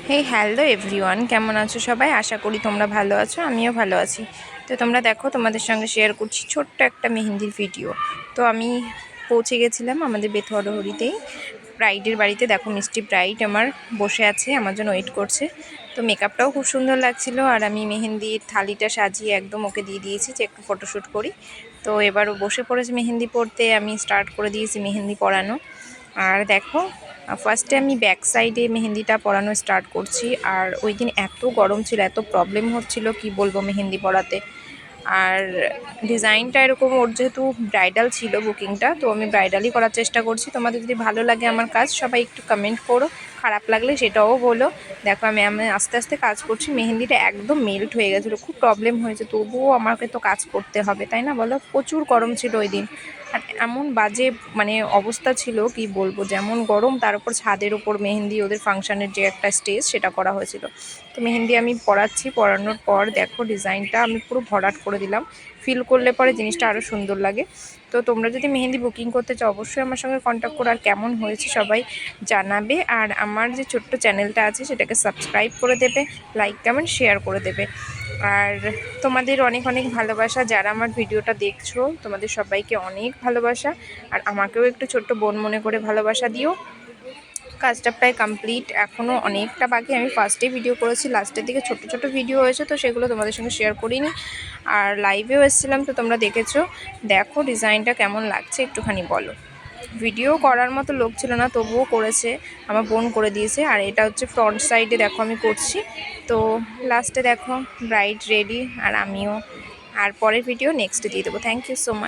Hello everyone, কেমন আছো সবাই? আশা করি তোমরা ভালো আছো, আমিও ভালো আছি। তো তোমরা দেখো, তোমাদের সঙ্গে শেয়ার করছি ছোট্ট একটা মেহেন্দির ভিডিও। তো আমি পৌঁছে গেছিলাম আমাদের বেথুয়াডহরিতেই ব্রাইডের বাড়িতে। দেখো, মিষ্টি ব্রাইড আমার বসে আছে, আমার জন্য ওয়েট করছে। তো মেকআপটাও খুব সুন্দর লাগছিল, আর আমি মেহেন্দির থালিটা সাজিয়ে একদম ওকে দিয়ে দিয়েছি যে একটু ফটোশ্যুট করি। তো এবারও বসে পড়েছে মেহেন্দি পরতে, আমি স্টার্ট করে দিয়েছি মেহেন্দি পরানো। আর দেখো, ফার্স্টে আমি ব্যাক সাইডে মেহেন্দিটা পরানো স্টার্ট করছি। আর ওই দিন এত গরম ছিল, এত প্রবলেম হচ্ছিল কি বলবো মেহেন্দি পরাতে। আর ডিজাইনটা এরকম, ওর যেহেতু ব্রাইডাল ছিল বুকিংটা, তো আমি ব্রাইডালই করার চেষ্টা করছি। তোমাদের যদি ভালো লাগে আমার কাজ, সবাই একটু কমেন্ট করো, খারাপ লাগলে সেটাও বলো। দেখো, আমি আস্তে আস্তে কাজ করছি। মেহেন্দিটা একদম মেল্ট হয়ে গেছিলো, খুব প্রবলেম হয়েছে, তবুও আমাকে তো কাজ করতে হবে, তাই না বলো? প্রচুর গরম ছিল ওই দিন। আর এমন বাজে অবস্থা ছিল কি বলবো, যেমন গরম তার উপর ছাদের উপর মেহেন্দি, ওদের ফাংশানের যে একটা স্টেজ সেটা করা হয়েছিল। তো মেহেন্দি আমি পরাচ্ছি, পরানোর পর দেখো ডিজাইনটা আমি পুরো ভরাট করে দিলাম। ফিল করলে পরে জিনিসটা আরও সুন্দর লাগে। তো তোমরা যদি মেহেন্দি বুকিং করতে চাও, অবশ্যই আমার সঙ্গে কন্ট্যাক্ট করো। আর কেমন হয়েছে সবাই জানাবে। আর আমার যে ছোট্ট চ্যানেলটা আছে সেটাকে সাবস্ক্রাইব করে দেবে, লাইক কমেন্ট শেয়ার করে দেবে। আর তোমাদের অনেক অনেক ভালোবাসা, যারা আমার ভিডিওটা দেখছো তোমাদের সবাইকে অনেক ভালোবাসা। আর আমাকেও একটু ছোট্ট বোন মনে করে ভালোবাসা দিও। কাজটা প্রায় কমপ্লিট, এখনও অনেকটা বাকি। আমি ফার্স্টেই ভিডিও করেছি, লাস্টের দিকে ছোট ছোট ভিডিও হয়েছে, তো সেগুলো তোমাদের সঙ্গে শেয়ার করিনি। আর লাইভেও এসেছিলাম, তো তোমরা দেখেছো। দেখো ডিজাইনটা কেমন লাগছে একটুখানি বলো। ভিডিও করার মতো লোক ছিল না, তবুও করেছে, আমার বোন করে দিয়েছে। আর এটা হচ্ছে ফ্রন্ট সাইডে, দেখো আমি করছি। তো লাস্টে দেখো ব্রাইড রেডি, আর আমিও। আর পরের ভিডিও নেক্সটে দিয়ে দেবো। Thank you so much.